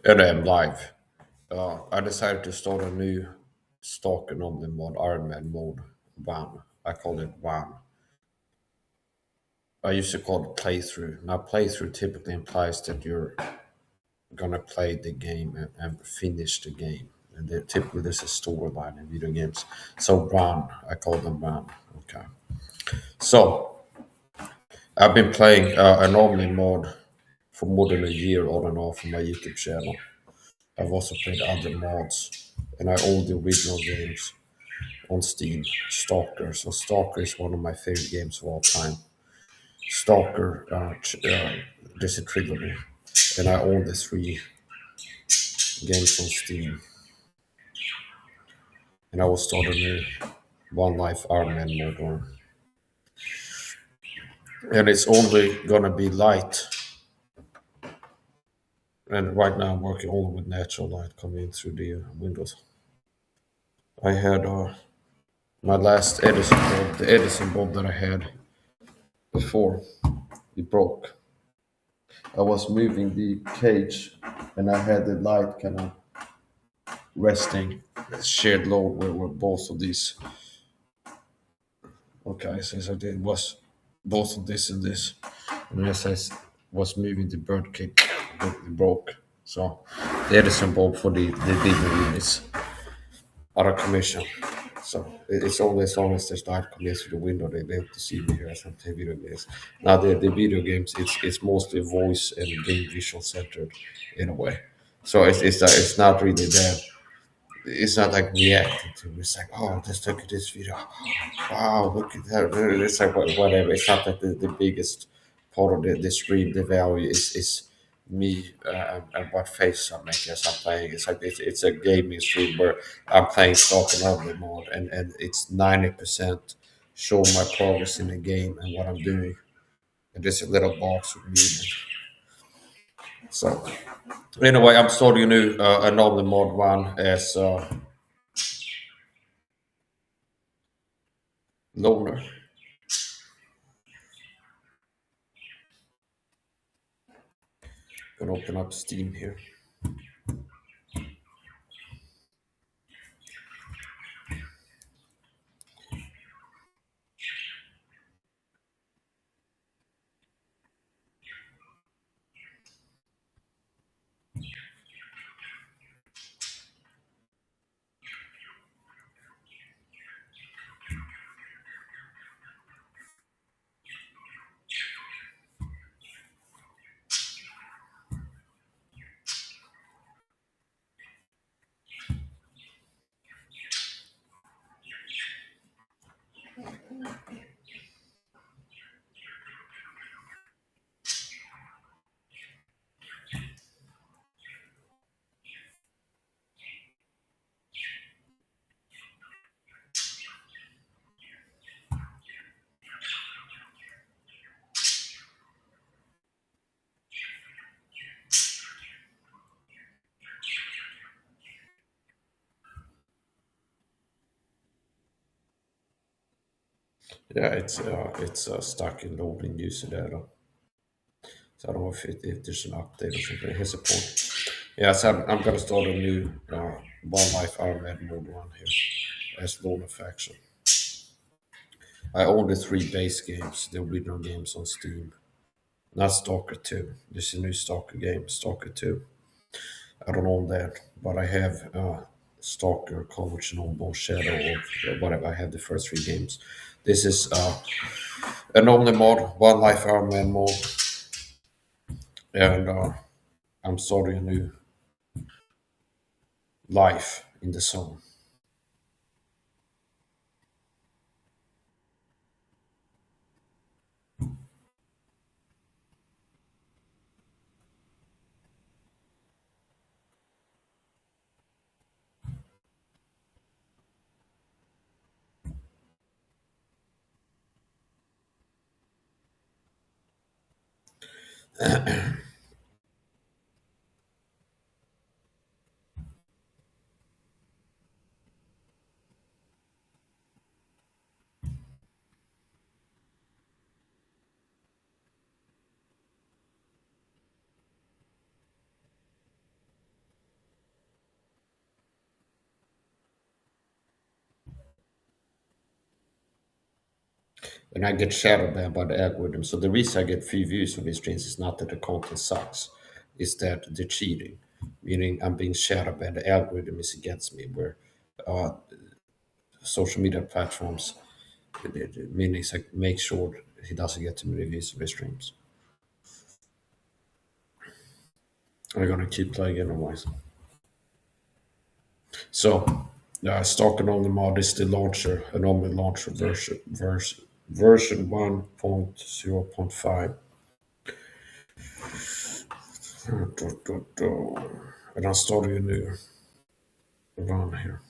And I'm live. I decided to start a new stock anomaly mod, Ironman mode 1. I call it 1. I used to call it playthrough. Now, playthrough typically implies that you're gonna play the game and finish the game. And typically, there's a storyline in video games. So, 1, I call them 1. Okay. So, I've been playing anomaly mode for more than a year on and off on my YouTube channel. I've also played other mods, and I own the original games on Steam. Stalker. So Stalker is one of my favorite games of all time. Stalker, there's a trilogy, and I own the three games on Steam. And I will start a new One Life Ironman mode one, and it's only gonna be light. And right now I'm working only with natural light coming in through the windows. I had my last Edison bulb, the Edison bulb that I had before, it broke. I was moving the cage, and I had the light kind of resting, shared load where both of these. Okay, so it was both of this and this, and as was moving the bird cage, it broke. So the Edison bulb for the video units out of commission. So it's only as long as there's light coming through the window they able to see me here as I'm playing video games. Now the video games it's mostly voice and game visual centered in a way. So it's not really that. It's not like reacting to it. It's like, oh, just look at this video. Wow, look at that. It's like whatever. It's not like the biggest part of the stream. The value is me and what face I'm making as I'm playing. It's like it's a gaming stream where I'm playing stock and other mode, and it's 90% show my progress in the game and what I'm doing. And there's a little box with me. So anyway, I'm starting a new anomaly mode one as loner. Gonna open up Steam here. Yeah, it's stuck in loading user data. So I don't know if there's an update or something. Here's a port. Yeah, so I'm gonna start a new One Life Ironman mode one here as Loner faction. I own the three base games, the original games on Steam. Not Stalker 2. This is a new Stalker game, Stalker 2. I don't own that, but I have Stalker, Coach, and Old Shadow, or whatever. I have the first three games. This is an only mod, One Life Ironman mode, and I'm starting a new life in the zone. and I get shadow banned by the algorithm. So the reason I get free views on these streams is not that the content sucks, it's that they're cheating, meaning I'm being shadow banned. The algorithm is against me. Where social media platforms, meaning it's like make sure he doesn't get too many views on his streams. I'm gonna keep playing anyways. So, Stalker on the mod is the launcher, anomaly launcher version 1.0.5. And I'm starting a new run here.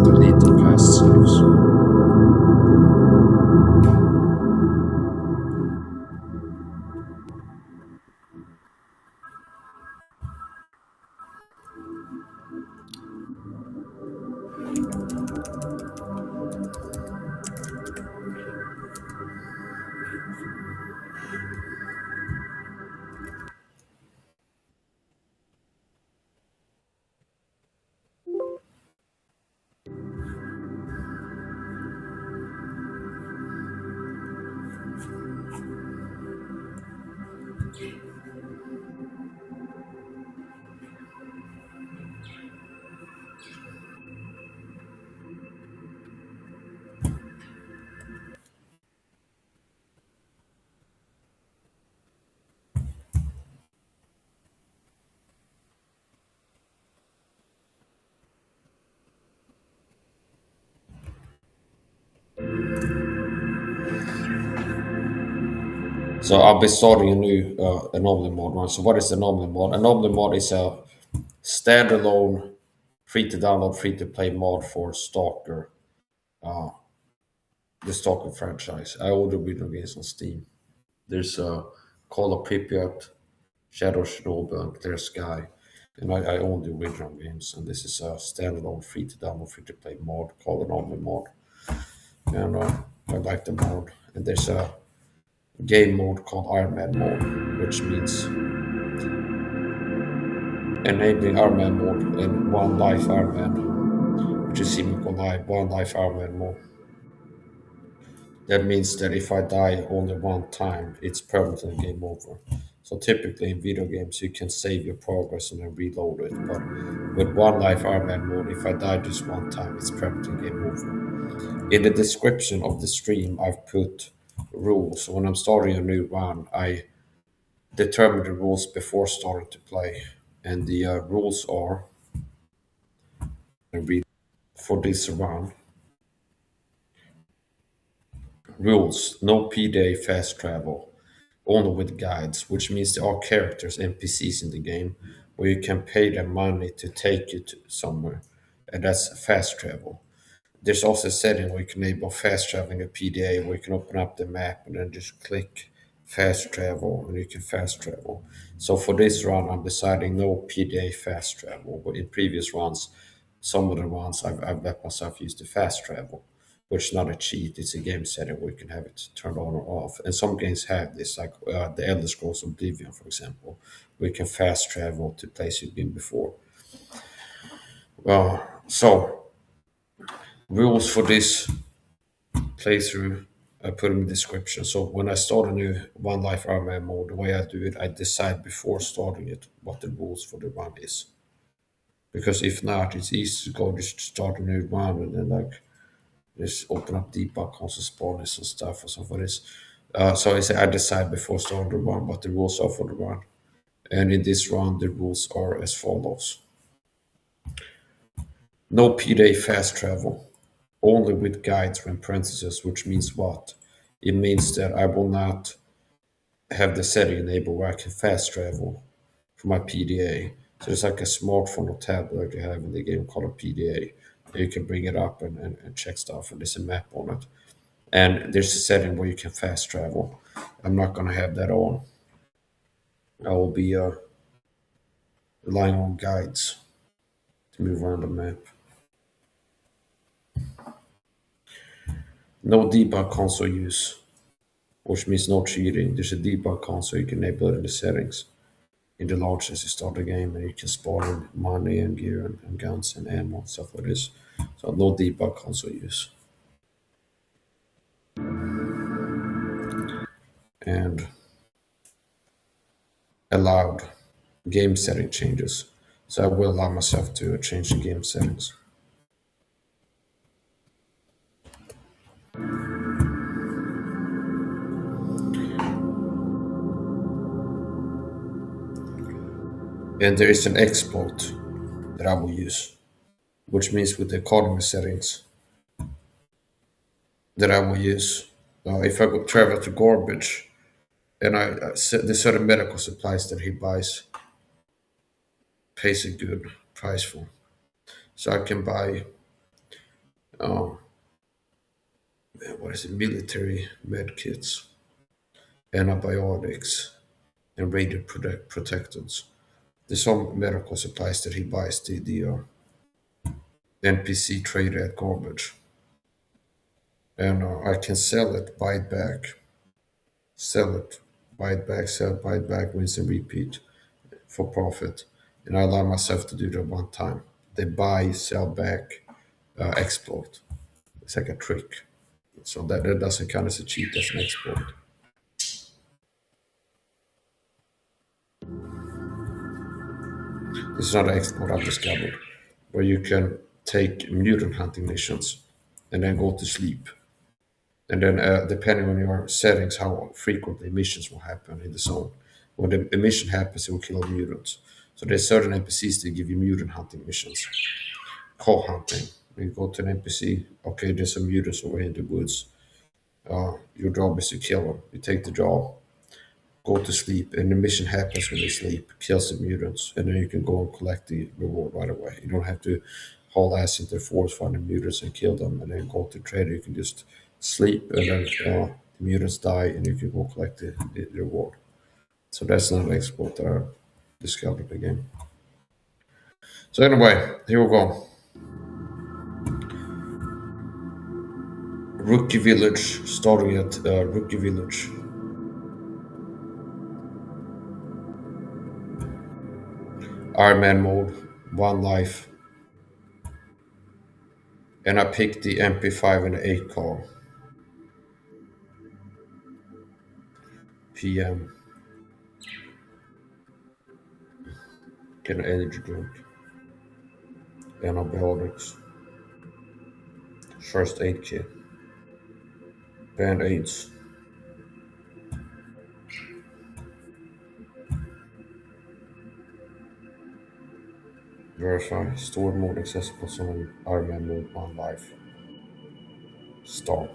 Delete the past saves. So I'll be starting a new anomaly mode one. So what is anomaly mode? Anomaly mode is a standalone, free to download, free to play mod for Stalker, the Stalker franchise. I ordered video games on Steam. There's a Call of Pripyat, Shadow Chernobyl, and Clear Sky. And I own the original games, and this is a standalone, free to download, free to play mod called Anomaly mode. And I like the mode. And there's a game mode called IRONMAN mode, which means enabling Ironman mode and one life Ironman, which is equal life, one life Ironman mode. That means that if I die only one time, it's permanently game over. So typically in video games, you can save your progress and then reload it. But with one life Ironman mode, if I die just one time, it's permanently game over. In the description of the stream, I've put rules. So when I'm starting a new run, I determine the rules before starting to play. And the rules are, I read for this run. Rules: no PDA fast travel, only with guides, which means there are characters, NPCs in the game, where you can pay them money to take you to somewhere, and that's fast travel. There's also a setting where you can enable fast traveling a PDA, where you can open up the map and then just click fast travel, and you can fast travel. So for this run, I'm deciding no PDA fast travel. But in previous runs, some of the runs I've let myself use the fast travel, which is not a cheat. It's a game setting where you can have it turned on or off. And some games have this, like the Elder Scrolls Oblivion, for example, where you can fast travel to places you've been before. So rules for this playthrough I put in the description. So when I start a new One Life Ironman mode, the way I do it, I decide before starting it what the rules for the run is. Because if not, it's easy to go just start a new run and then like just open up debug console spawners and stuff or something for this. So I decide before starting the run what the rules are for the run. And in this run, the rules are as follows: no P-Day fast travel, only with guides or in parentheses, which means what? It means that I will not have the setting enabled where I can fast travel for my PDA. So it's like a smartphone or tablet you have in the game called a PDA. You can bring it up and check stuff, and there's a map on it. And there's a setting where you can fast travel. I'm not going to have that on. I will be relying on guides to move around the map. No debug console use, which means no cheating. There's a debug console you can enable it in the settings in the launch as you start the game, and you can spawn in money and gear and guns and ammo and stuff like this. So no debug console use. And allowed game setting changes. So I will allow myself to change the game settings. And there is an exploit that I will use, which means with the economy settings that I will use. If I go travel to garbage, and there's certain medical supplies that he buys, pays a good price for. So I can buy, uh, what is it, military med kits, antibiotics, and radio protectants. There's some medical supplies that he buys the NPC trader at garbage. And I can sell it, buy it back, sell it, buy it back, sell it, buy it back, rinse and repeat for profit. And I allow myself to do that one time. The buy, sell back exploit. It's like a trick. So that doesn't count as a cheat, as an exploit. This is another exploit I've discovered, where you can take mutant hunting missions and then go to sleep. And then, depending on your settings, how frequently missions will happen in the zone. When the mission happens, it will kill mutants. So there's certain NPCs that give you mutant hunting missions. Call hunting. You go to an NPC, okay, there's some mutants over in the woods. Your job is to kill them. You take the job, go to sleep, and the mission happens when you sleep, kills the mutants, and then you can go and collect the reward right away. You don't have to haul ass into the forest, find the mutants, and kill them, and then go to trader. You can just sleep, and then the mutants die, and you can go collect the reward. So that's another exploit that I discovered again. So anyway, here we go. Rookie Village, starting at Rookie Village. Ironman mode, one life. And I picked the MP5 and the 8 car. PM. Get an energy drink. Antibiotics. First aid kit. Band-aids. Verify. Stored mode accessible on Ironman mode, one life. Start.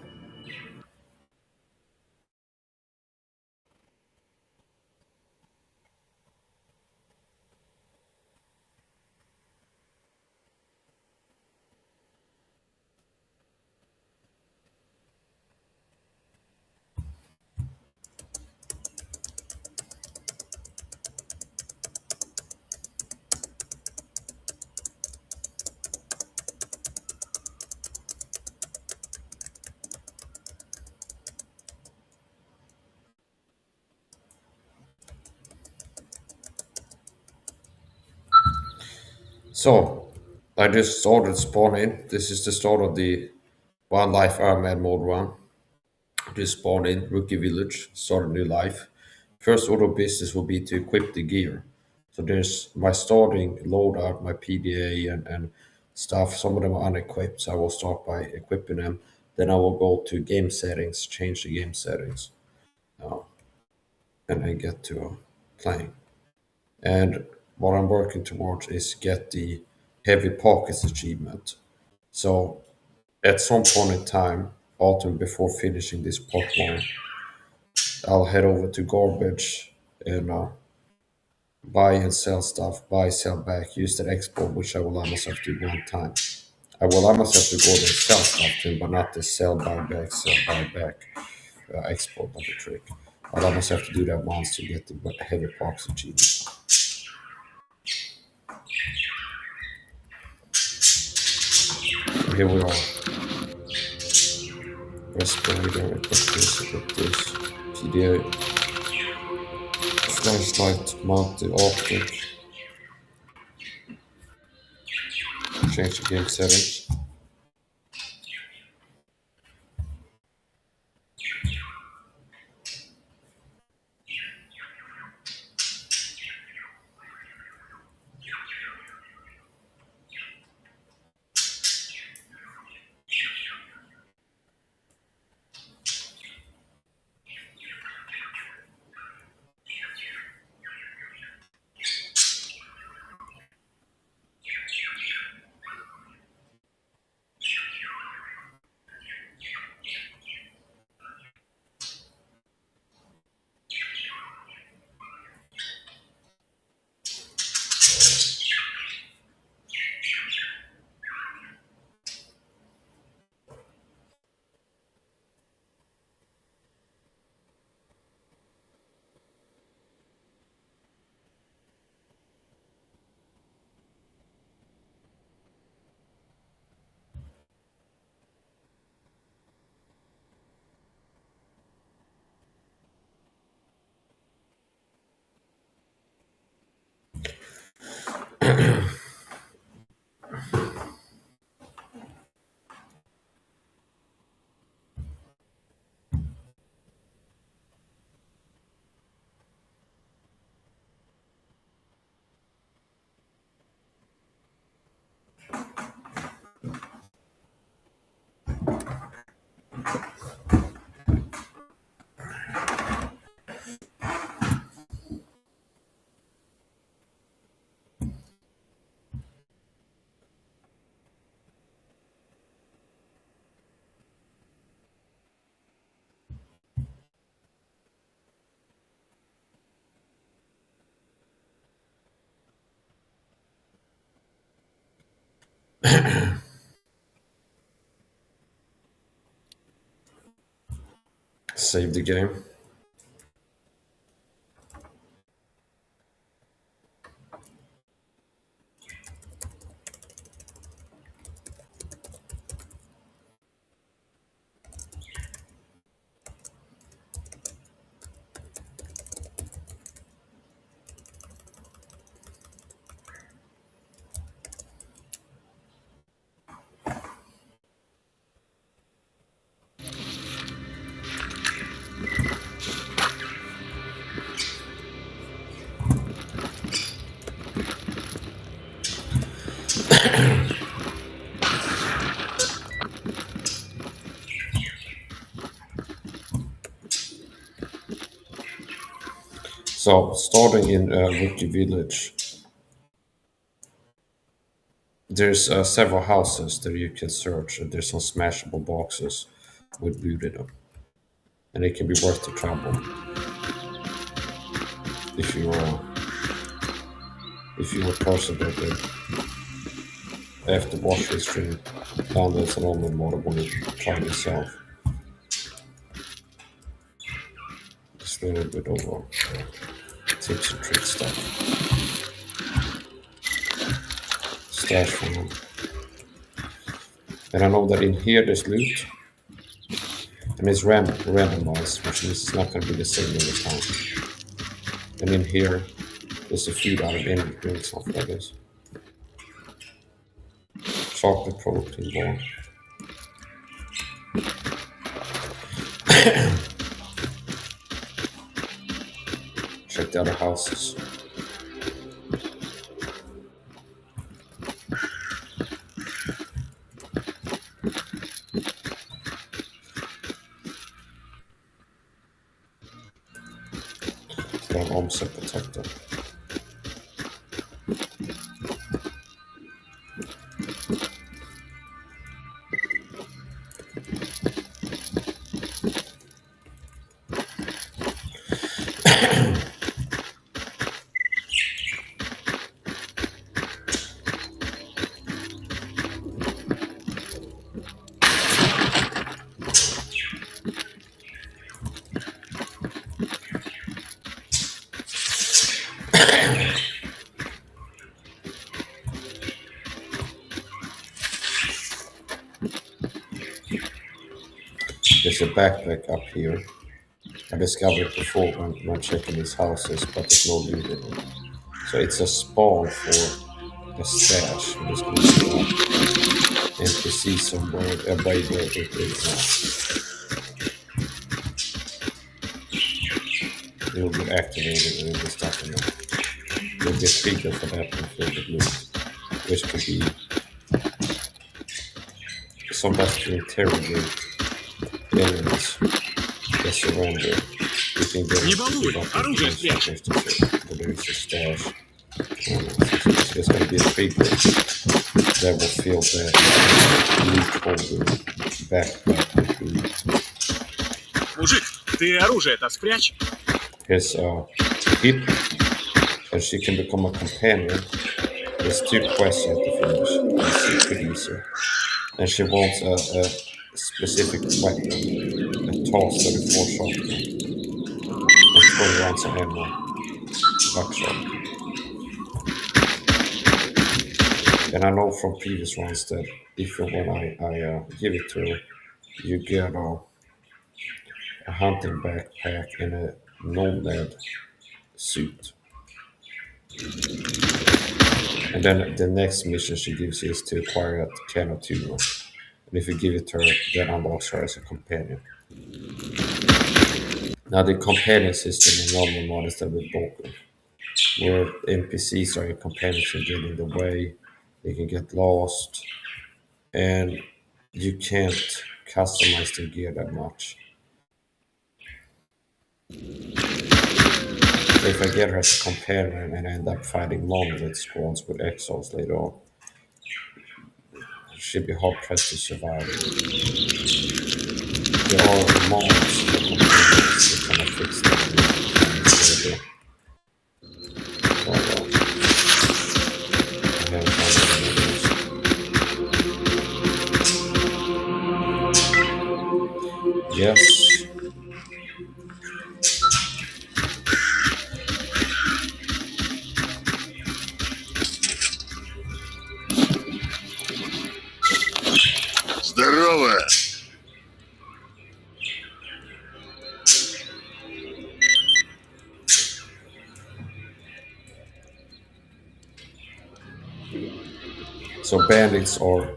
So, I just started spawning. This is the start of the one life Ironman mode run. Just spawn in Rookie Village, start a new life. First order of business will be to equip the gear. So there's my starting loadout, my PDA and stuff. Some of them are unequipped, so I will start by equipping them. Then I will go to game settings, change the game settings, uh, and then get to playing. And what I'm working towards is get the heavy pockets achievement. So at some point in time, autumn before finishing this part one, I'll head over to garbage and buy and sell stuff, buy, sell back, use that export, which I will allow myself to do one time. Well, I must have to go there and sell stuff to him, but not the sell, buy back, export of the trick. I'll almost have to do that once to get the heavy box achievement. So here we are. Respirator, equip this. PDA. Flashlight, mount the optic. Change the game settings. Save the game. So, starting in Wiki Village, there's several houses that you can search, and there's some smashable boxes with loot in them, and it can be worth the trouble if you're a person that after watch this stream downloads ANOMALY mode when you try it yourself. Just a little bit over tips and trick stuff. Stash from them. And I know that in here there's loot, and it's randomized, which means it's not going to be the same every time. And in here, there's a feed out of energy drinks, stuff like this. Chocolate protein bar. Check the other houses. Got an offset protector. there's a backpack up here. I discovered it before when checking these houses, but there's no loot in it. So it's a spawn for a stash. I'm just gonna see NPC somewhere, by where it is now. It will be activated and it'll be stuck in there. There'll be a trigger for that and filled with loot, which could be somebody to interrogate enemies that surrender. You can get Не балуй, оружие спрячь. but there is a stash. So there's gonna be a trigger that will fill the loot holder backpack with loot. Мужик, ты оружие-то спрячь. His hip, and she can become a companion. There's 2 quests you have to finish. It's pretty easy. And she wants a specific weapon, a TAS 34 shotgun, and 20 rounds of ammo, buckshot. And I know from previous ones that if and when I give it to her, you get a hunting backpack and a nomad suit. And then the next mission she gives you is to acquire a can of tuna. And if you give it to her, then unlocks her as a companion. Now the companion system in normal mode is a bit broken, where NPCs are your companions can get in the way, they can get lost, and you can't customize the gear that much. So if I get her as a companion and I end up fighting monolith squads with exiles later on, it should be hard pressed to survive. There are mods for companions that kind of fix that. I haven't found any of those. Yes. Здорово! So bandits are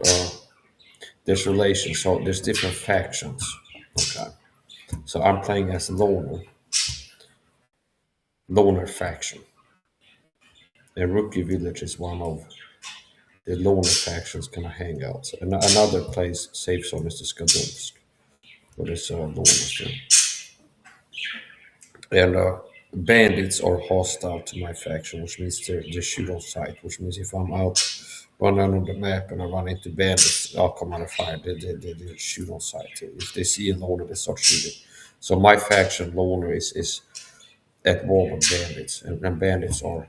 there's relations. So there's different factions. Okay. So I'm playing as loner faction. And Rookie Village is one of the loner factions kind of hangouts. And another place, safe zone, is the Skadulsk, where there's loners there. And bandits are hostile to my faction, which means they shoot on sight, which means if I'm out running on the map and I run into bandits, I'll come out of fire. They shoot on sight. If they see a loner, they start shooting. So my faction, loner, is at war with bandits, and bandits are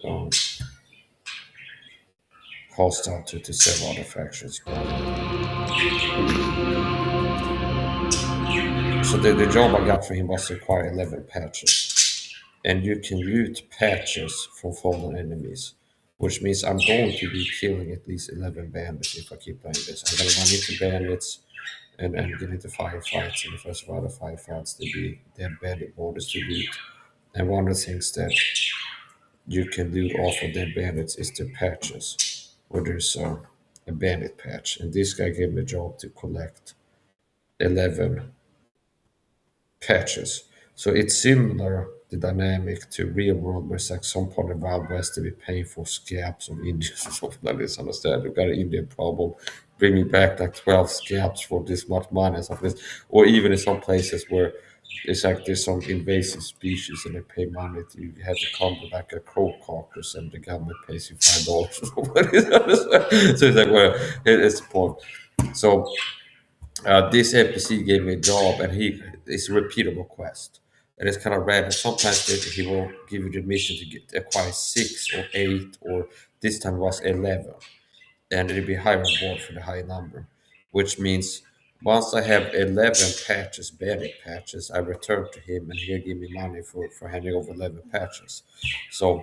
um, hostile to several other factions. So the job I got for him was to acquire 11 patches. And you can loot patches from fallen enemies, which means I'm going to be killing at least 11 bandits if I keep playing this. I'm going to run into bandits and get into firefights. And if I survive the firefights, their bandit borders to loot. And one of the things that you can loot off of their bandits is their patches, where there's a bandit patch. And this guy gave me a job to collect 11 patches. So it's similar, the dynamic, to real world, where it's like some part of Wild West to be paying for scabs of Indians or something like this. Understand? You've got an Indian problem, bring me back like 12 scabs for this much money and stuff like this. Or even in some places where it's like there's some invasive species and they pay money to you have to come with like a crow carcass and the government pays you $5 or something. So it's like, well, it's the point. So this NPC gave me a job, and it's a repeatable quest, and it's kind of random. Sometimes he will give you the mission to acquire 6 or 8, or this time it was 11, and it'll be higher reward for the high number, which means once I have 11 patches, bandit patches, I return to him, and he'll give me money for handing over 11 patches. So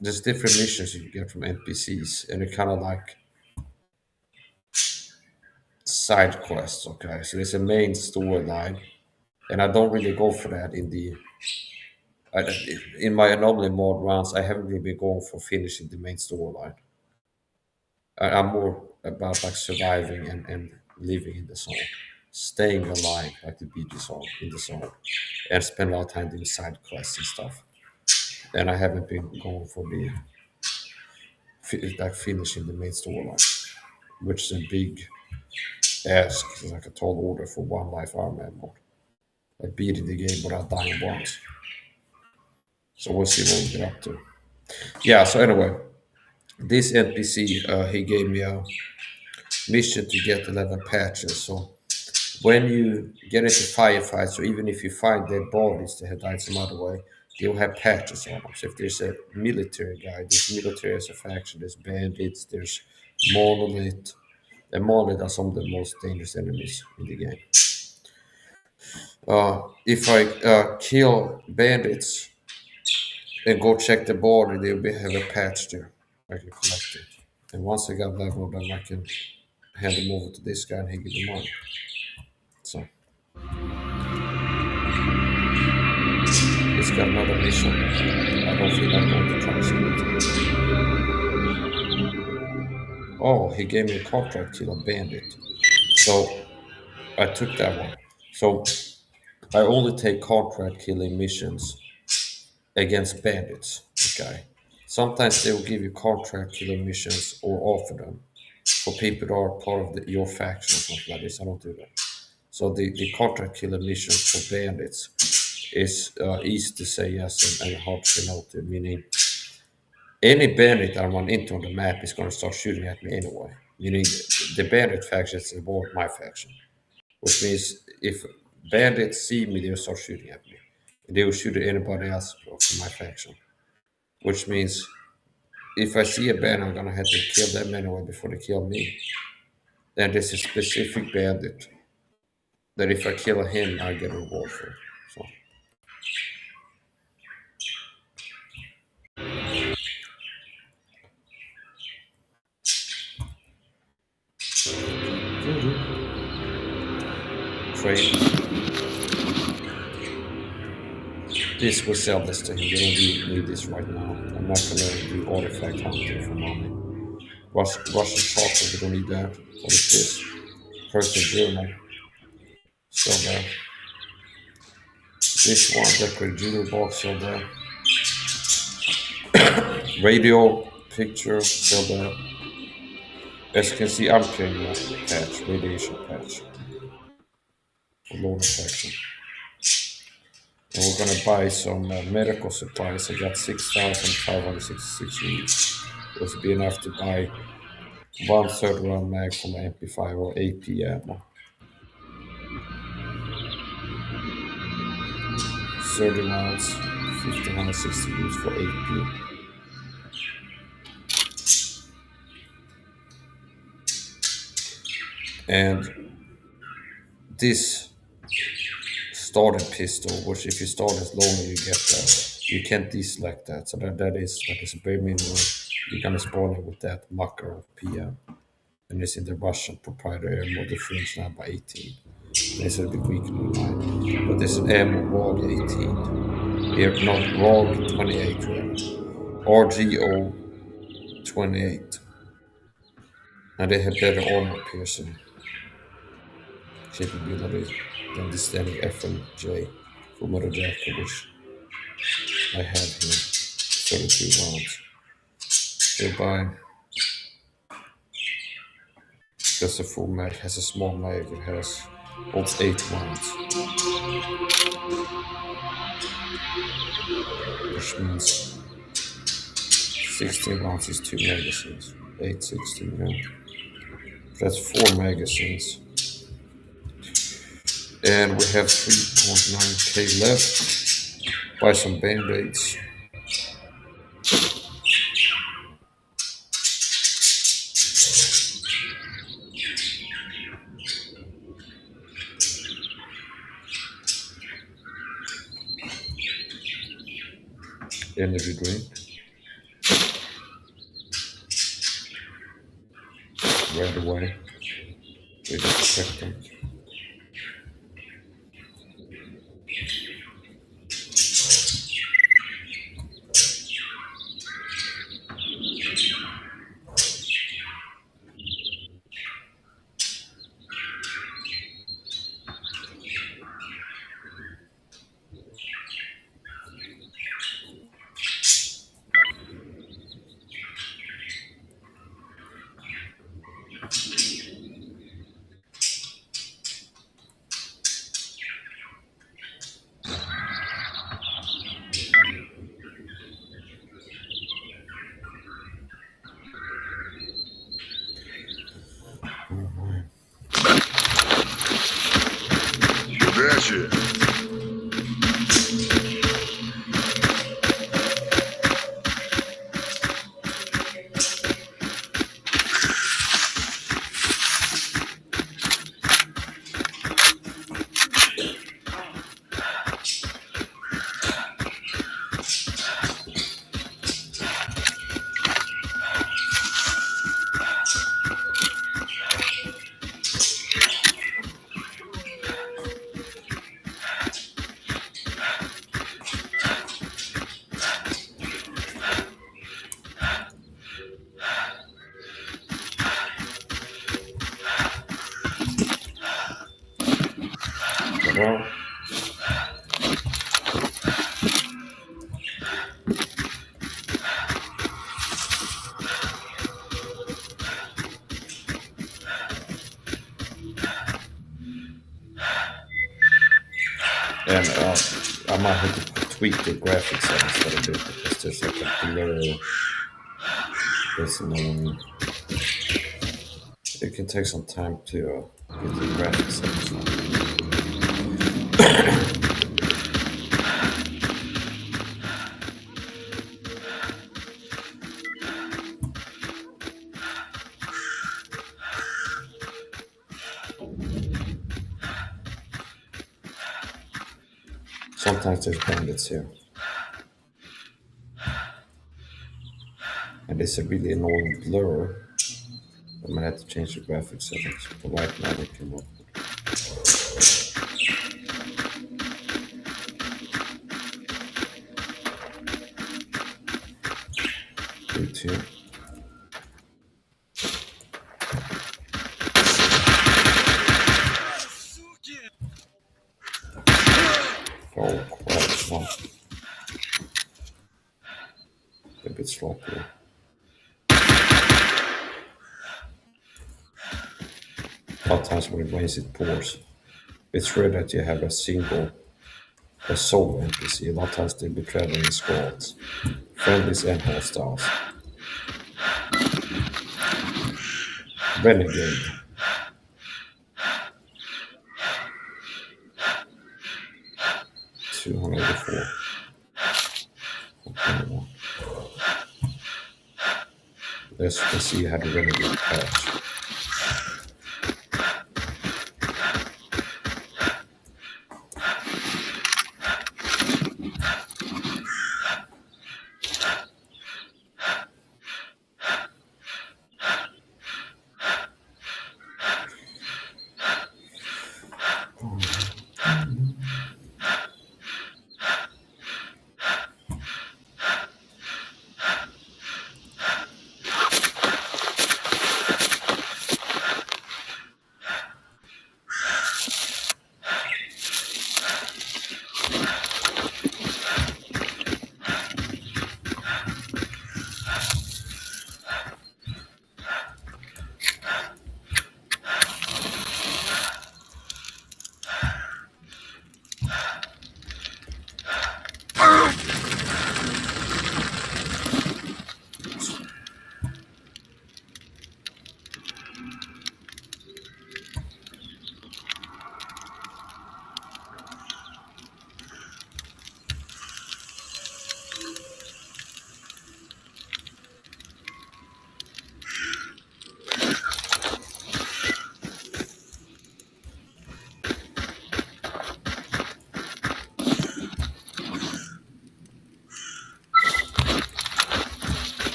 there's different missions you get from NPCs, and it kind of like side quests. Okay, so there's a main storyline, and I don't really go for that in my anomaly mode runs. I haven't really been going for finishing the main storyline. I'm more about like surviving and living in the zone, staying alive like the BG song in the zone, and spend a lot of time doing side quests and stuff. And I haven't been going for the like finishing the main storyline, which is a big ask. It's like a tall order for one life Ironman mode. Like beating the game without dying once. So we'll see what we get up to. Yeah. So anyway, this NPC he gave me a mission to get 11 patches. So when you get into firefights, or even if you find dead bodies that have died some other way, they'll have patches on them. So if there's a military guy, there's military as a faction, there's bandits, there's monolith, and monolith are some of the most dangerous enemies in the game. If I kill bandits and go check the border, they'll have a patch there. I can collect it. And once I got level, then I can hand them over to this guy and he give the money. So he's got another mission. I don't feel like going to try it. Oh, he gave me a contract to kill a bandit. So I took that one. So I only take contract killing missions against bandits. Okay. Sometimes they will give you contract killing missions or offer them for people that are part of your faction or something like this. I don't do that. So the contract killer missions for bandits is easy to say yes and hard to say no to, meaning any bandit I run into on the map is going to start shooting at me anyway. Meaning the bandit faction is aboard my faction, which means if bandits see me, they'll start shooting at me. And they will shoot at anybody else from my faction, which means if I see a bandit, I'm going to have to kill them anyway before they kill me. And there's a specific bandit that if I kill him, I get a reward for it. So. Trade. This will sell this to him. We don't need this right now. I'm not gonna do artifact hunting for money. Russian chocolate, we don't need that. What is this? Person journal. Sell that. This one, decorated jewelry box, sell that. Radio picture, sell that. As you can see, I'm carrying a patch, radiation patch. For loan faction. And we're gonna buy some medical supplies. I got 6,566 units. This would be enough to buy 1/3 round mag for my MP5 or AP ammo. 30 rounds, 1,560 units for AP. And this starter pistol, which if you start as loner, you get that. You can't deselect that. So that is a bare minimum. You're gonna spawn it with that mucker of PM. And it's in the Russian proprietary ammo difference now by 18. It's a bit weaker than mine. But there's an ammo ROG 18. Here, not ROG 28, RGO 28. And they have better armor piercing capability than the standing FMJ for Metal Jacket, which I have here. 32 rounds. Thereby, just a full mag, has a small mag, it holds 8 rounds. Which means 16 rounds is 2 magazines. 8, 16, yeah. That's 4 magazines. And we have 3.9k left. Buy some band-aids. Energy drink. Right away. Wait a second. Удачи! Well, and I might have to tweak the graphics settings a little bit because there's like a blur. It's annoying. It can take some time to get the graphics settings right. Sometimes there's bandits here. And it's a really annoying blur. I might have to change the graphics settings, but right now they can work. Good here. Oh, quite well. A bit sloppy. A lot of times when it rains, it pours. It's rare that you have a solo NPC. A lot of times they'll be traveling in squads, friendlies and hostiles. Renegade. $284. Okay. Let's see how the renegade patch.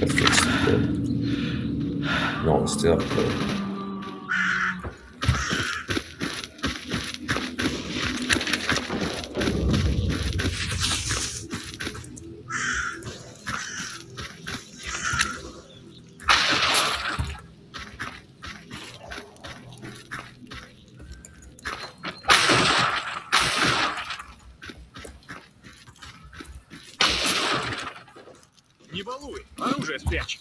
That fixed it. No, it's still blue. Не балуй, оружие спрячь.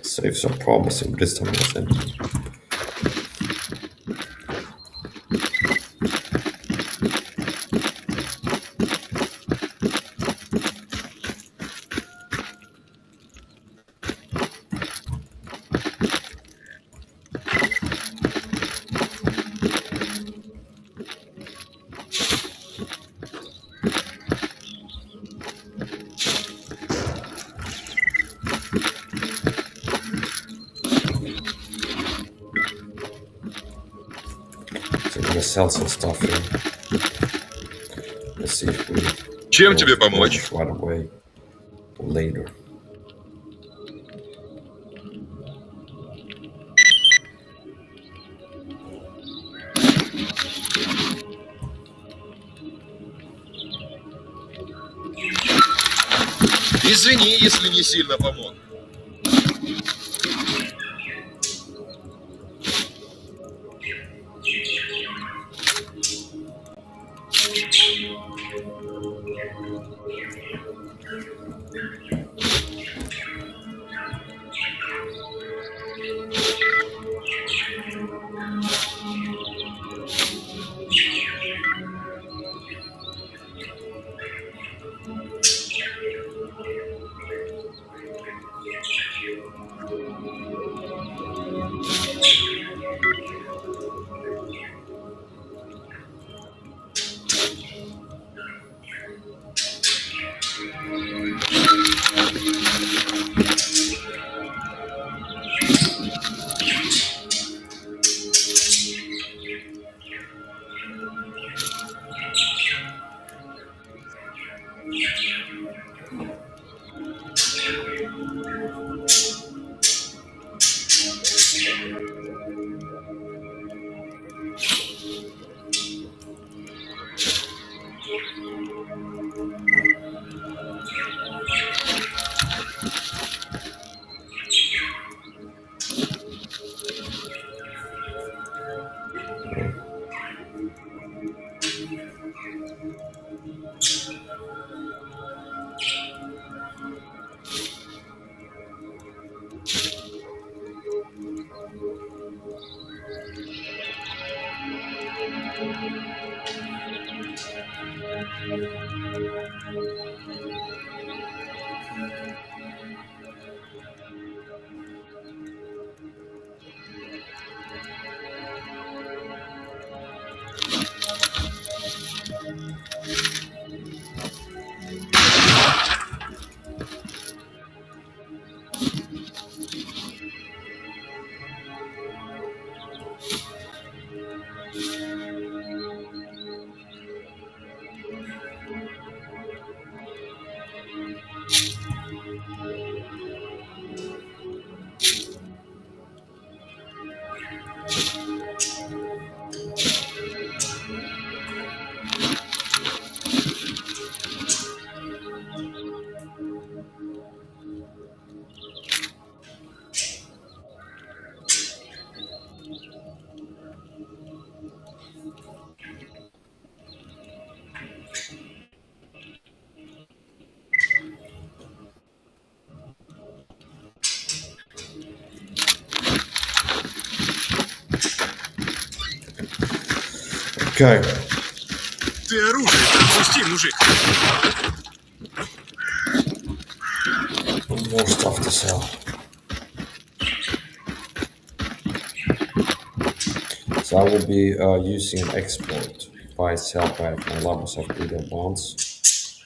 Saves are promising this time, I think. So I'm gonna sell some stuff here. Let's see if we Чем тебе помочь? right away or later. Извини, если не сильно помог. Okay. Ты оружие-то опусти, мужик. More stuff to sell. So I will be using an export, buy, sell back, and levels of bigger bonds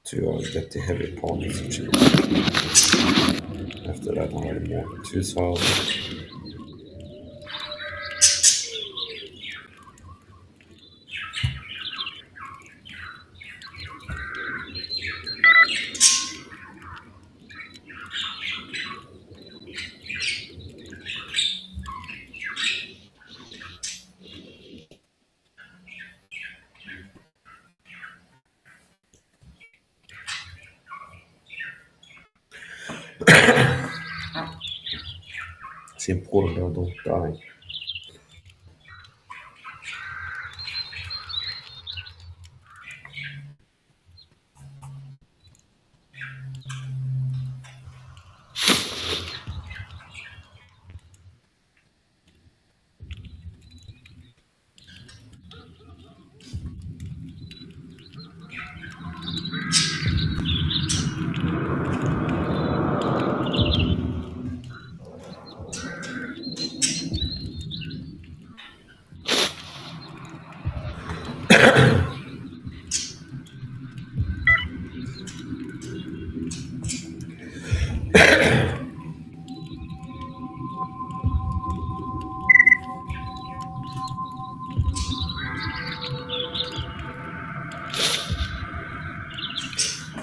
to get the heavy pockets cheap. After that, I have more 2,000. It's important I don't die.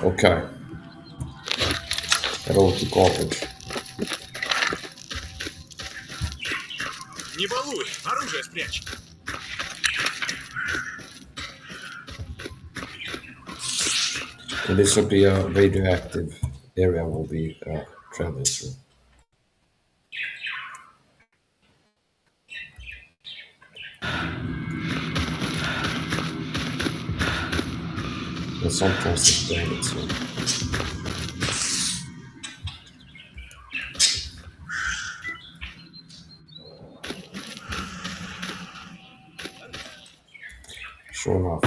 Okay. Head over to garbage. Не балуй, оружие спрячь. And this will be a radioactive area we'll be traveling through. And sometimes it's damaged, so. Sure enough.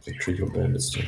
The trio bandits too.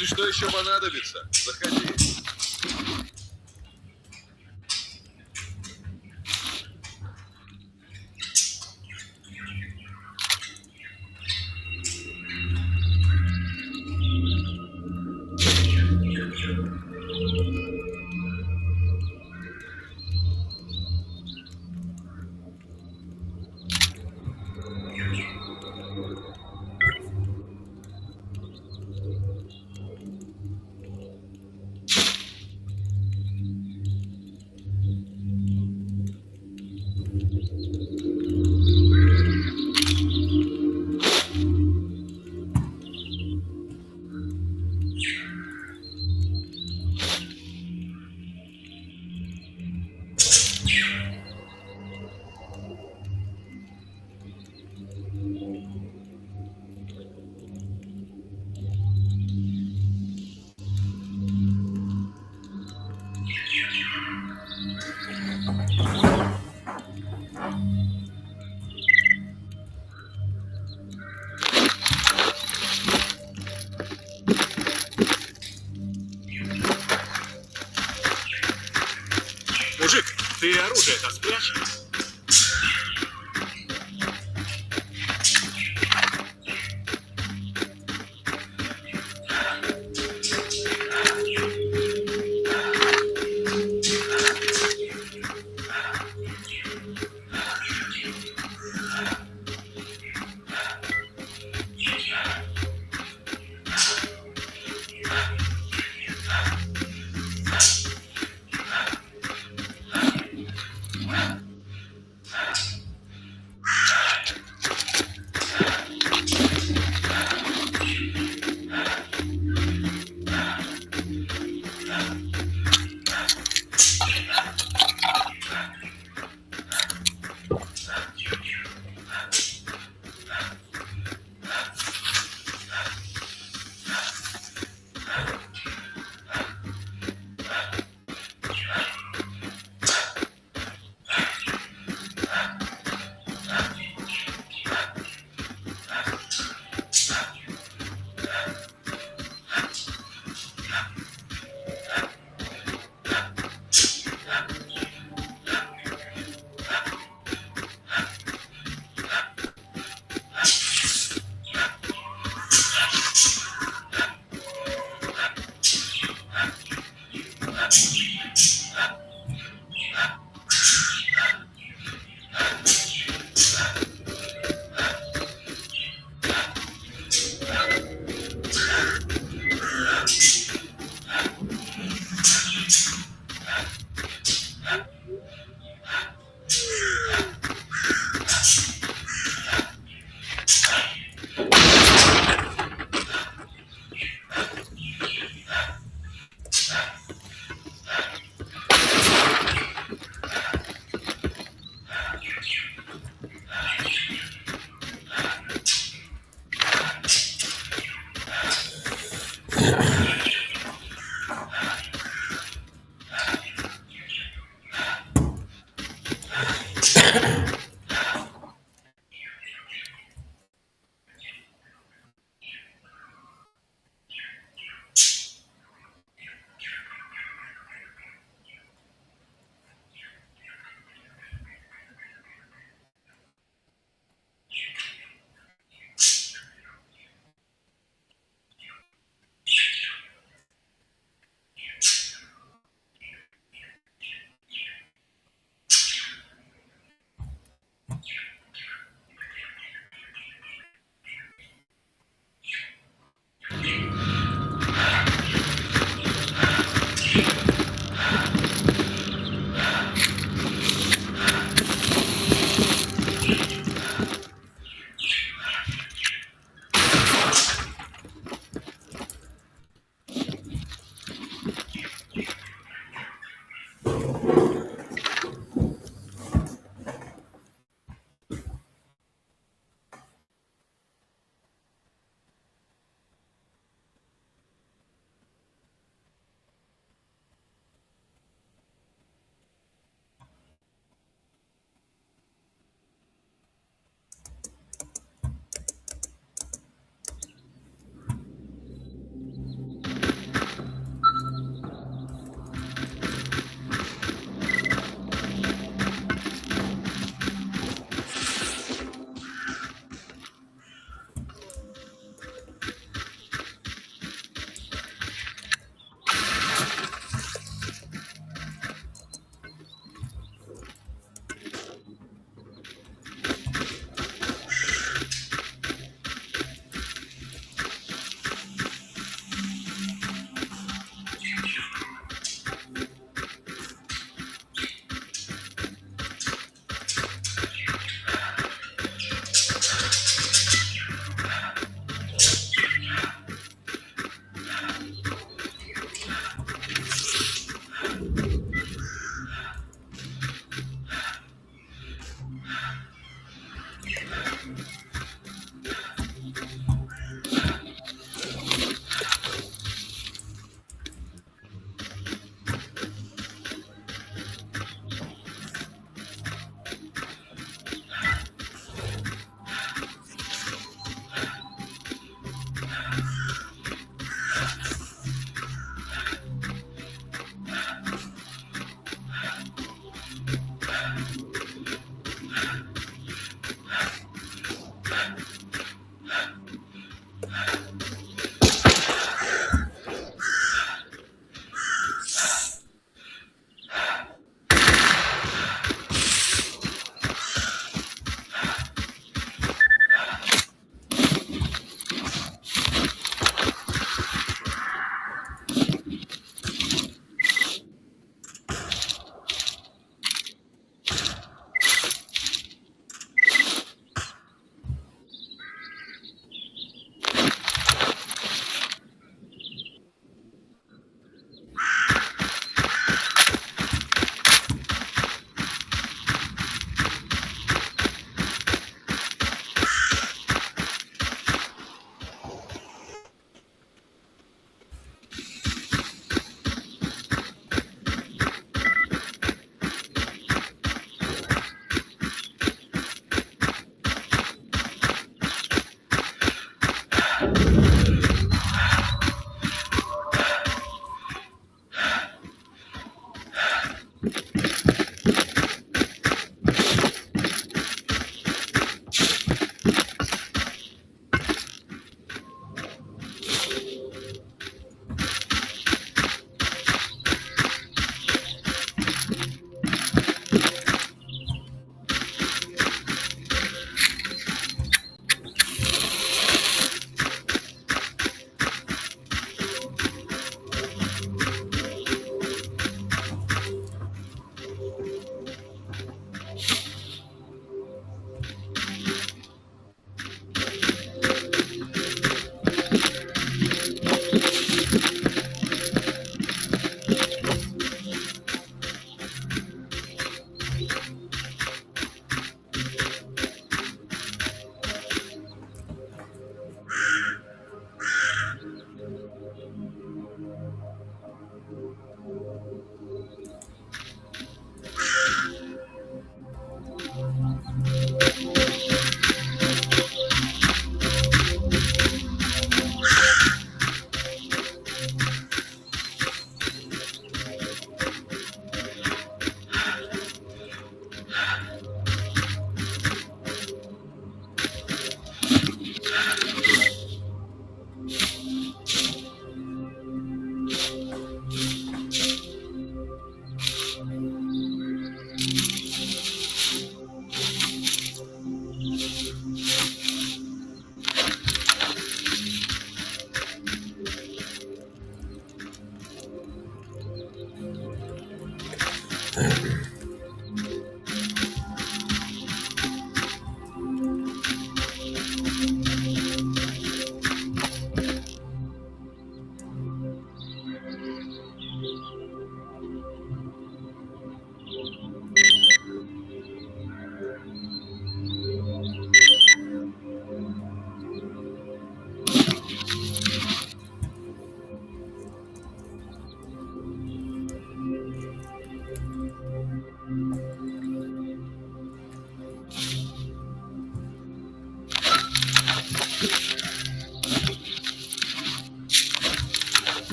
Если что еще понадобится, заходи. Мужик, ты оружие-то спрячь.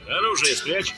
Оружие спрячь.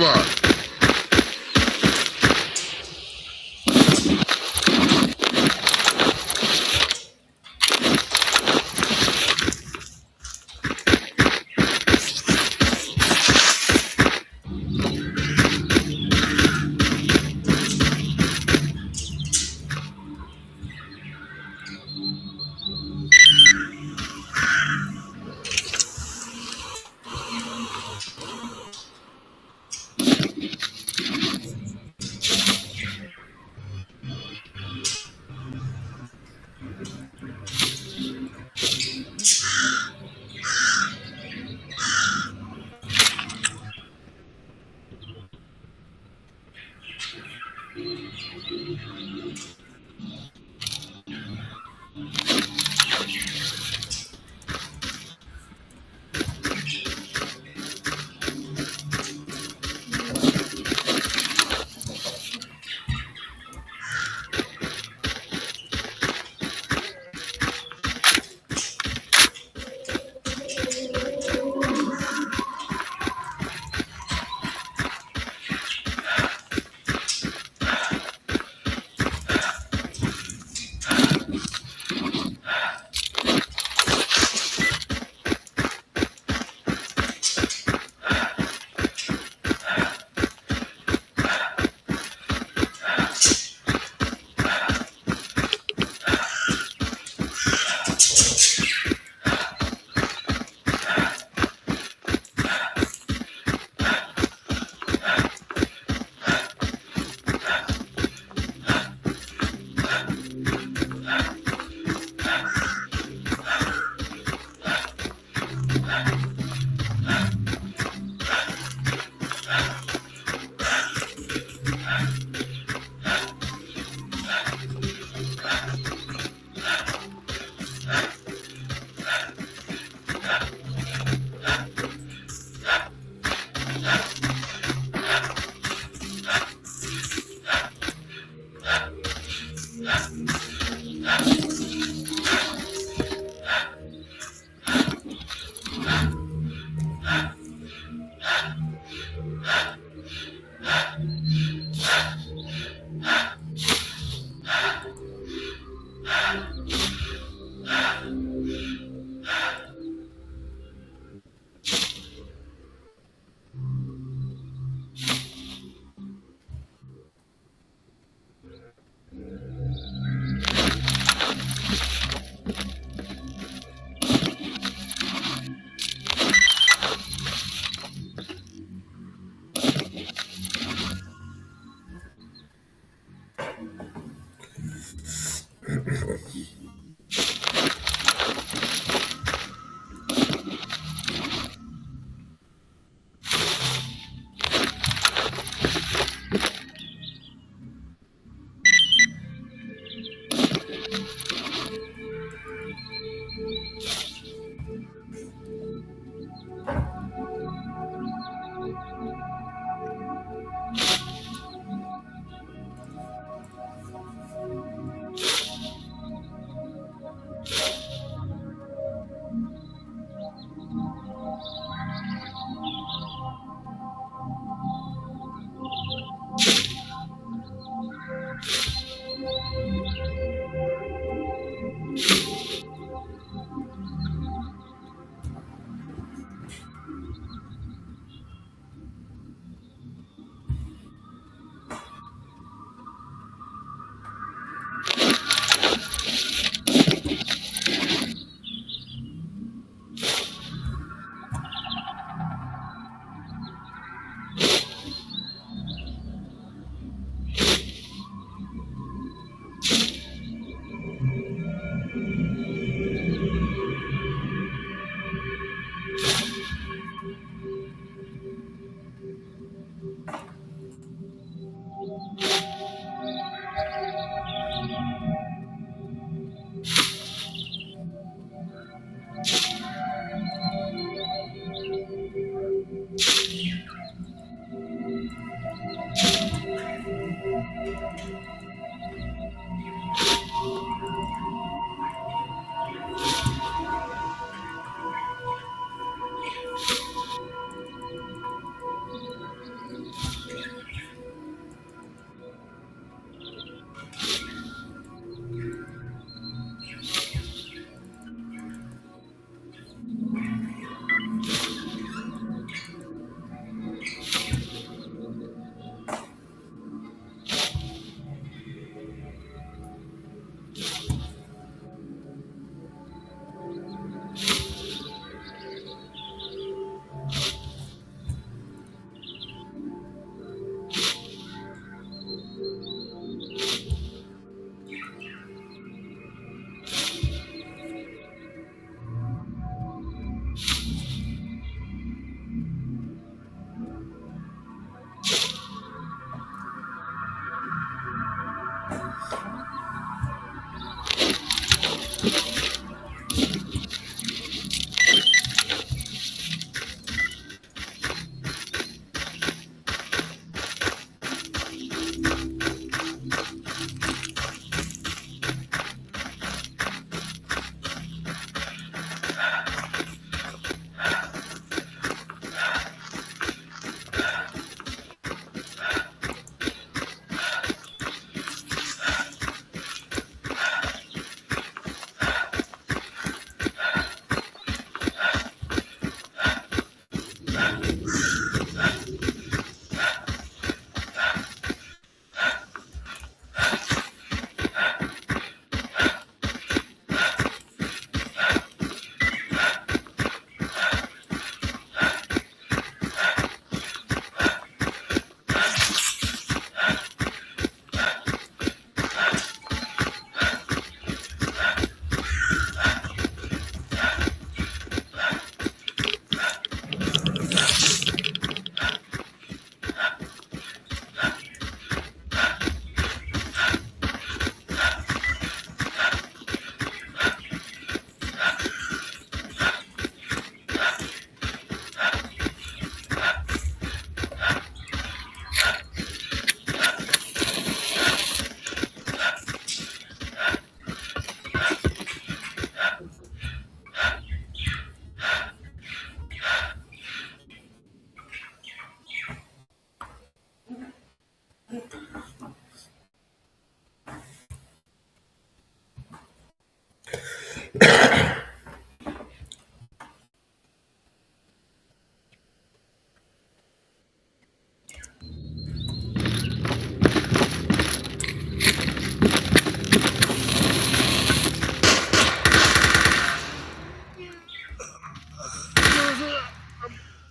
Хорошо.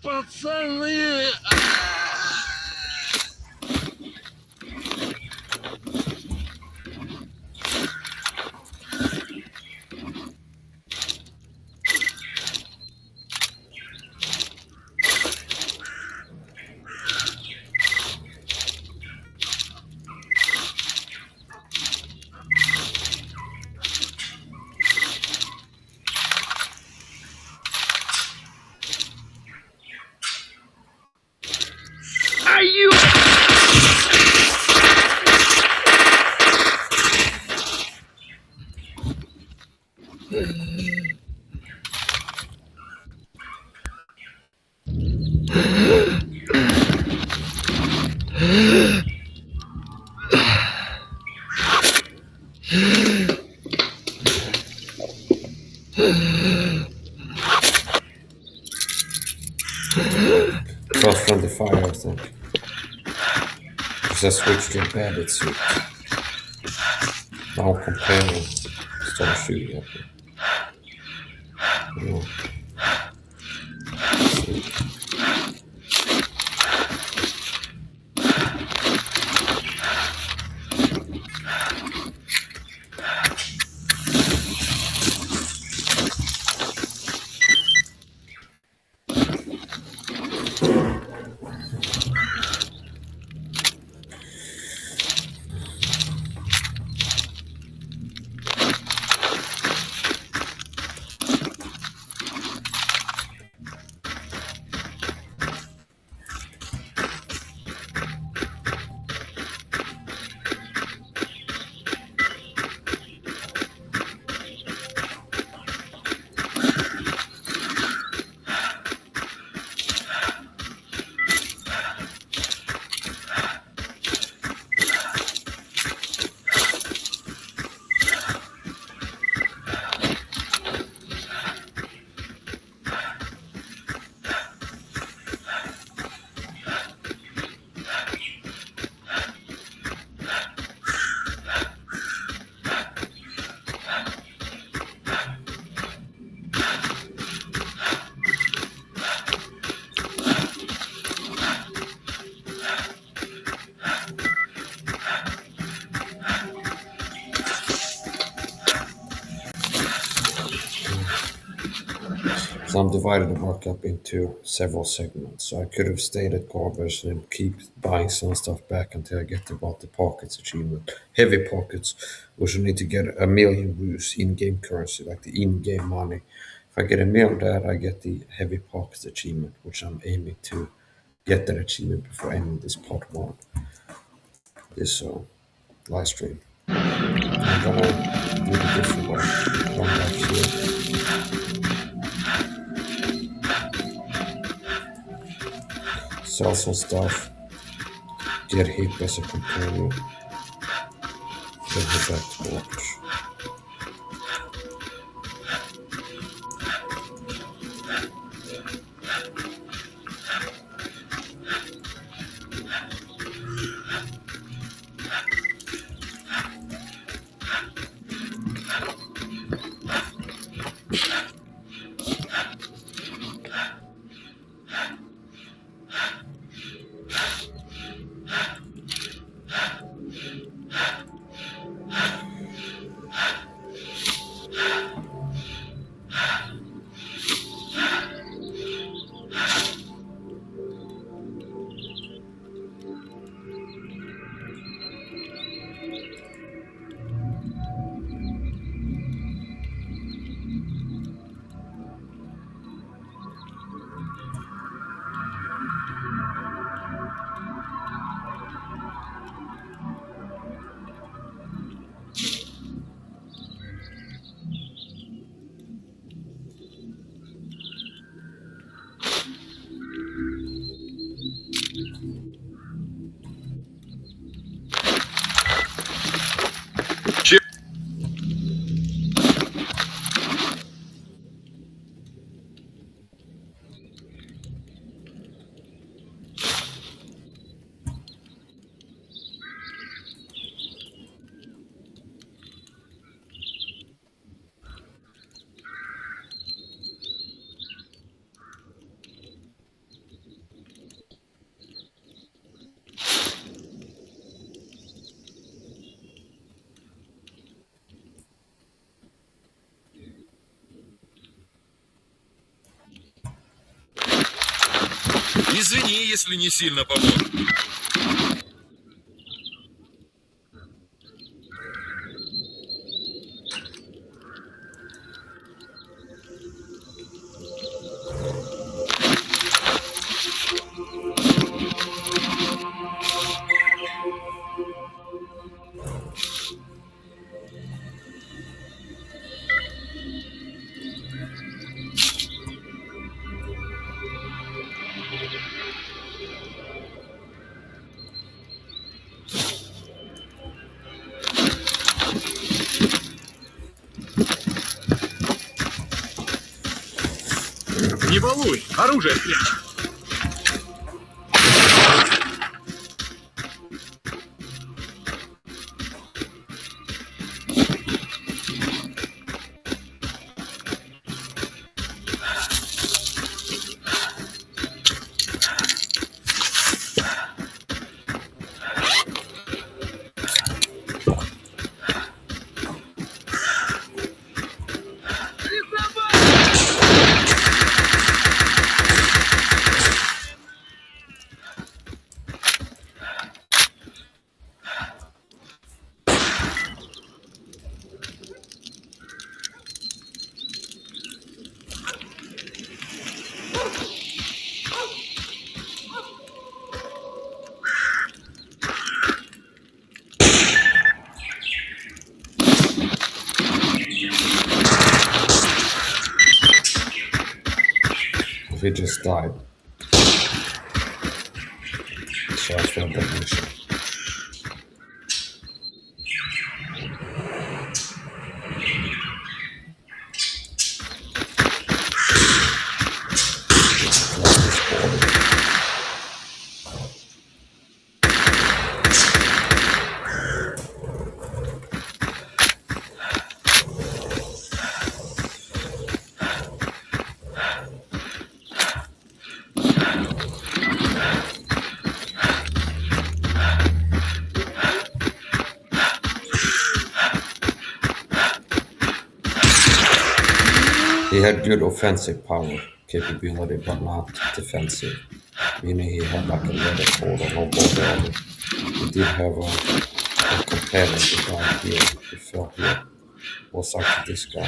Пацаны! Cross from the fire, I think. Because I switched to a bandit suit. Now companion start shooting at me. Yeah. So I'm dividing the work up into several segments. So I could have stayed at garbage and keep buying some stuff back until I get about the pockets achievement. Heavy pockets, which I need to get 1,000,000 roos in-game currency, like the in-game money. If I get 1,000,000 of that, I get the heavy pockets achievement, which I'm aiming to get that achievement before ending this part one. This live stream. I'm gonna do the different way. Come back here. Sell some stuff, get hit as a companion, then head back to watch. Извини, если не сильно помог. Не балуй, оружие спрячь. We just died. So I failed that mission. That's this border. He had good offensive power capability, but not defensive. Meaning he had like a leather cord on all body armor. He did have a competitor guy here who fell here. Was actually this guy.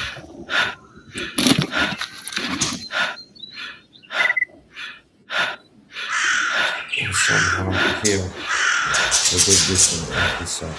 And somehow here they did this in episode.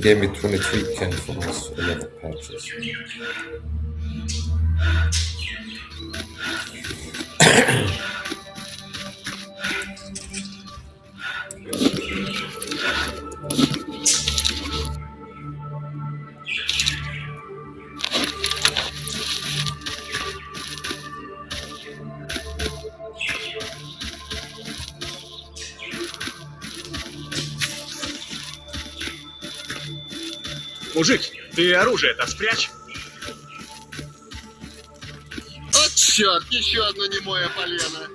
gave me 23 cans for those 11 patches. Мужик, ты оружие-то спрячь. От черт, еще одно немое полено.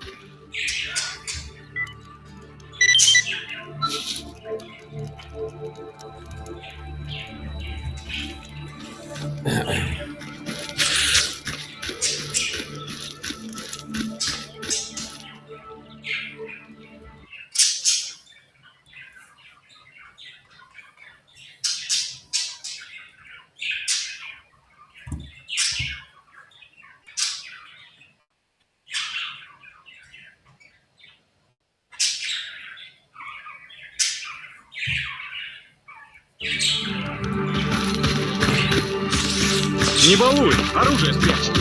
Не балуй, оружие спрячь.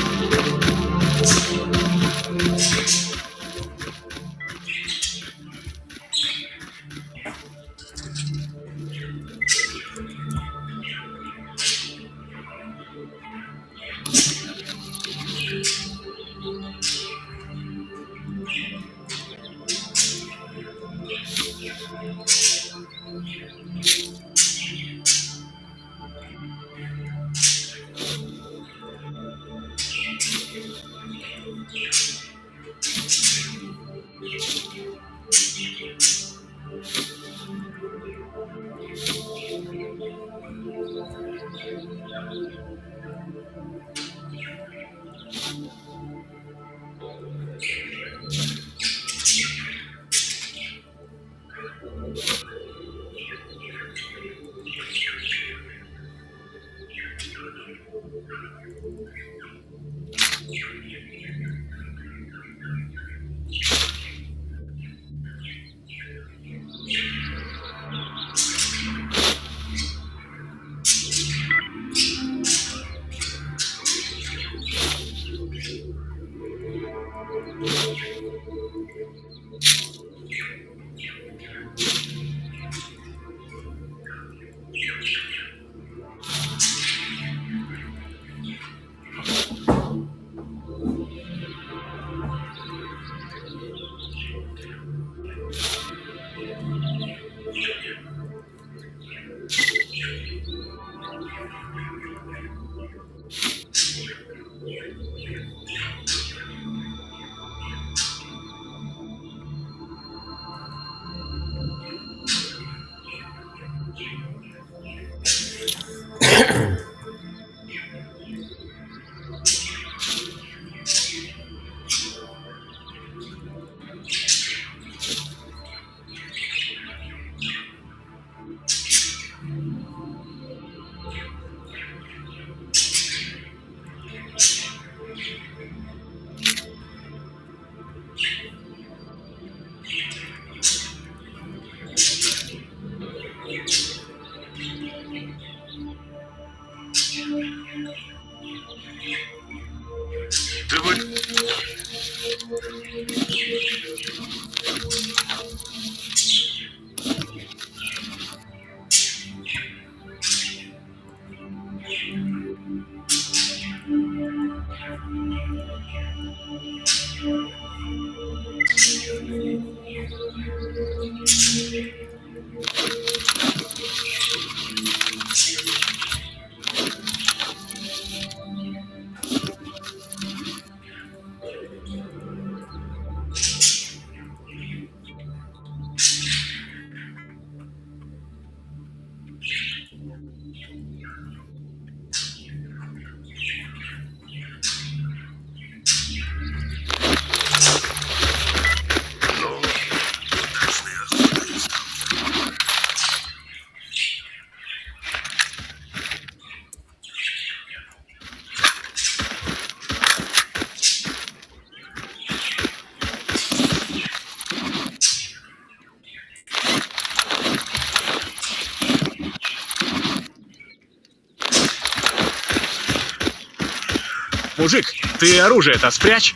Мужик, ты оружие-то спрячь.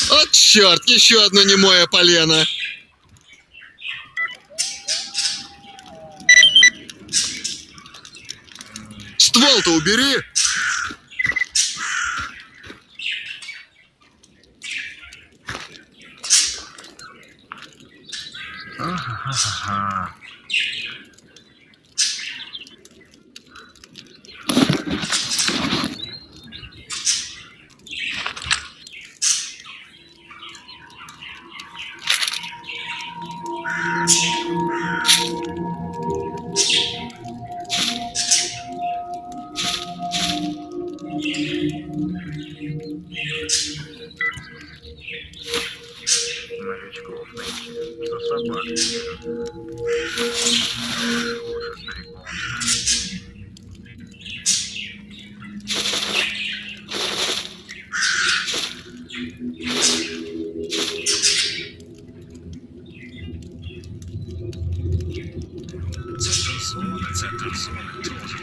От черт, еще одно немое полено. Ствол-то убери. Новичков найти. За собак. Лучше стариком. Центр зоны тоже.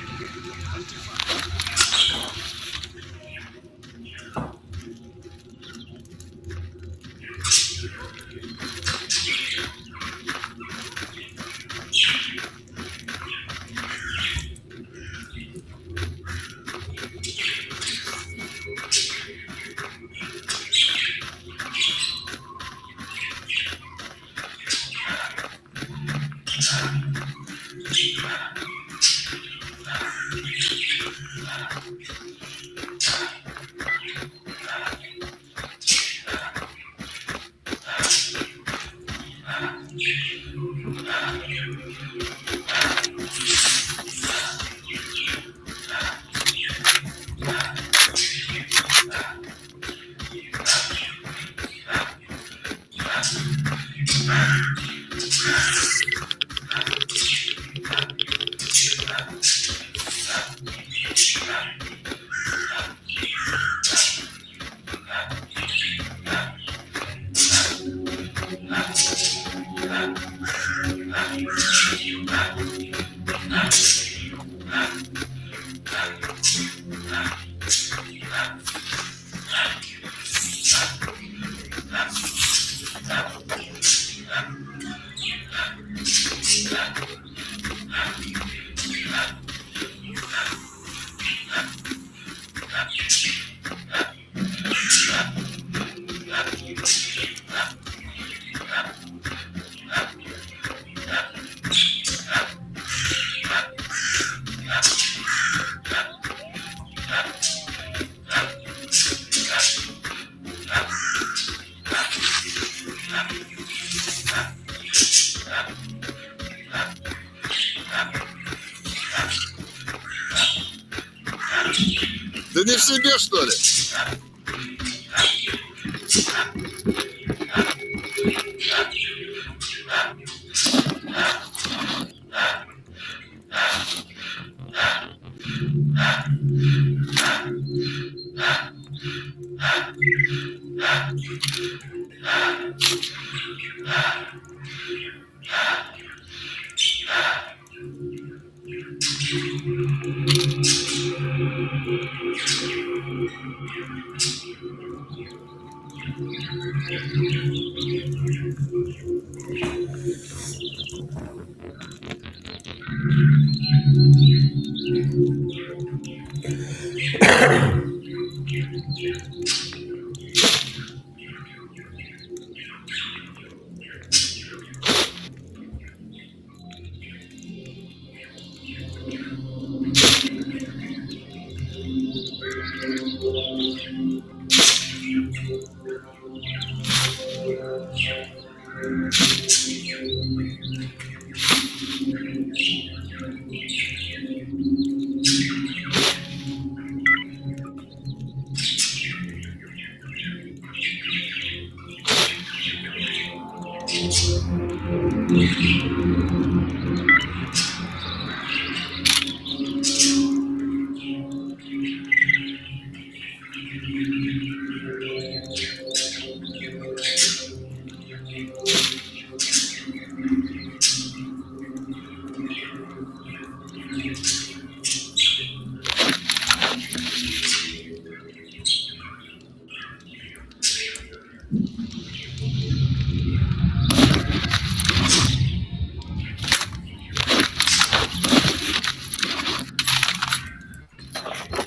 Да не в себе, что ли?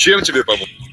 Чем тебе помочь?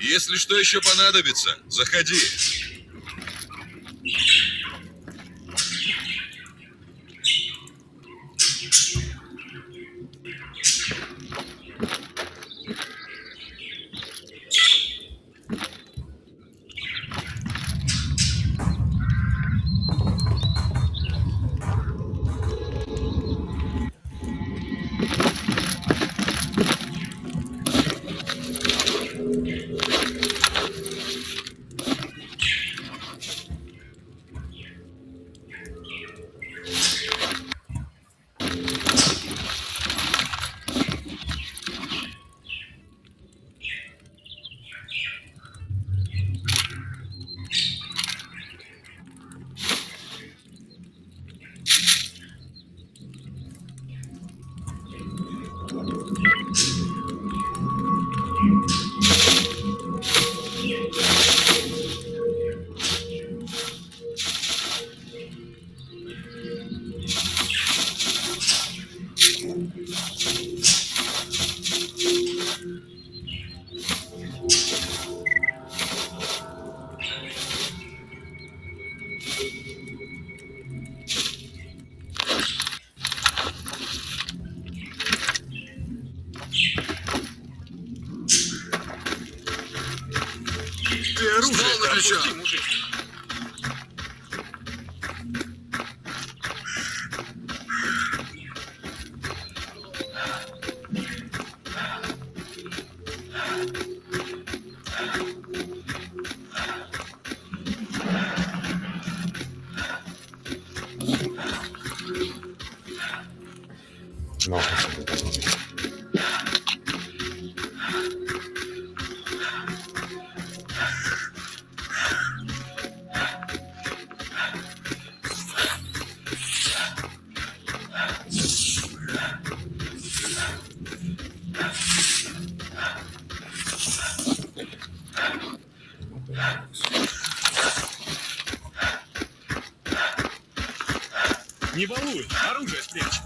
Если что еще понадобится, заходи. Ты оружие Ствол выключен. опусти, мужик. No. Не балуй, оружие спрячь.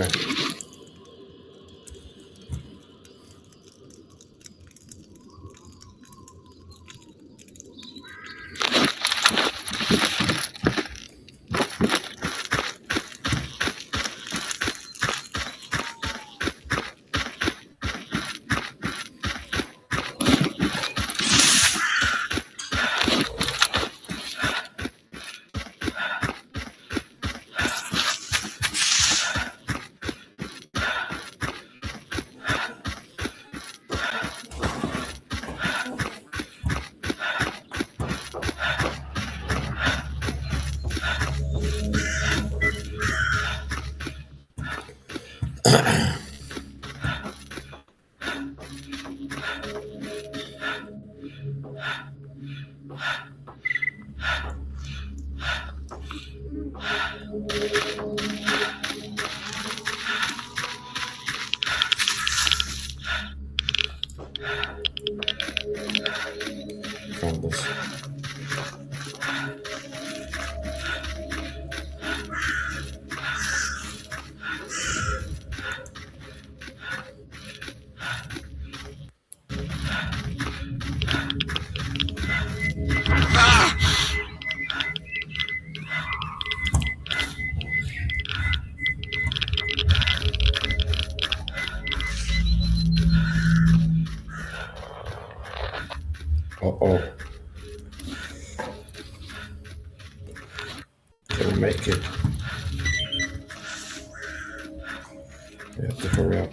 Okay. From this. Uh-oh. Can we make it? We have to hurry up.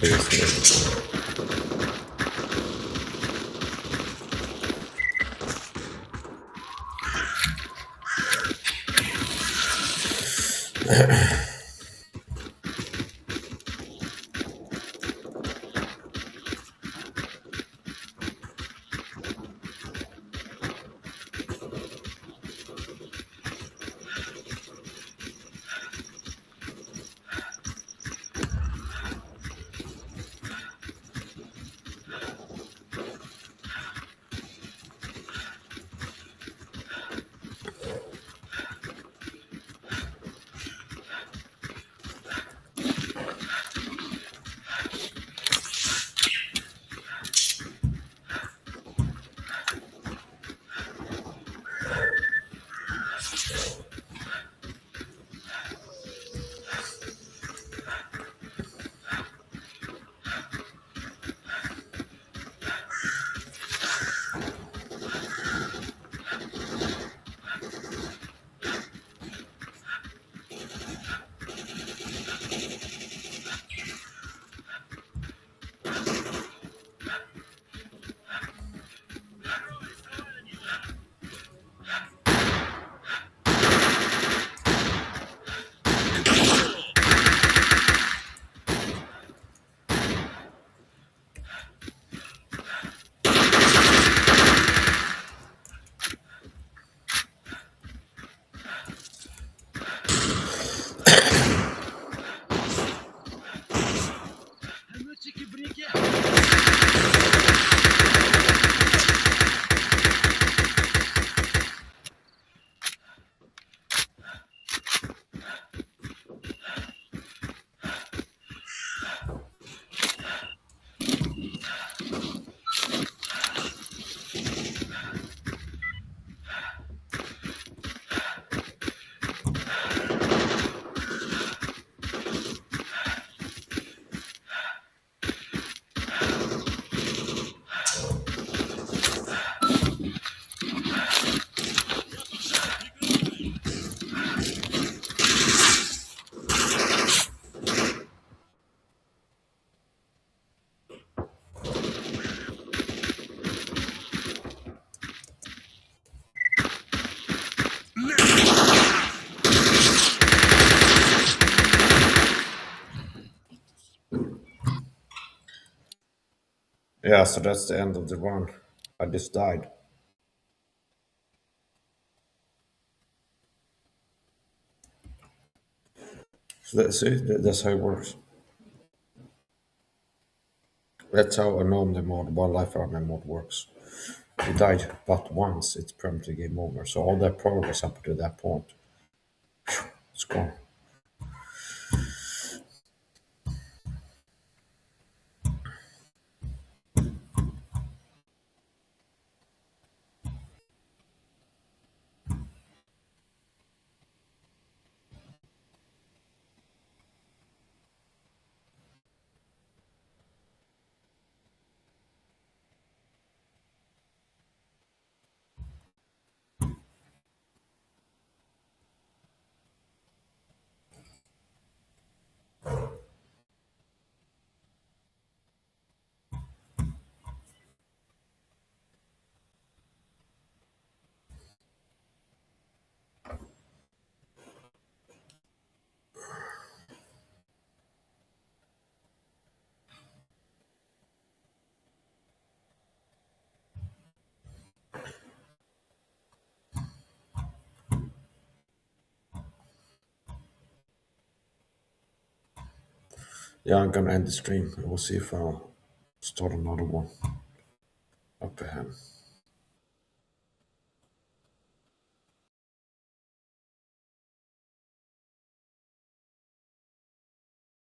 Yes. Yeah, so that's the end of the run. I just died. So that's how it works. That's how Anomaly mode, Wildlife Army mode works. If you died but once, it's permanently game over. So all that progress up to that point, it's gone. Yeah, I'm gonna end the stream. We'll see if I'll start another one up ahead.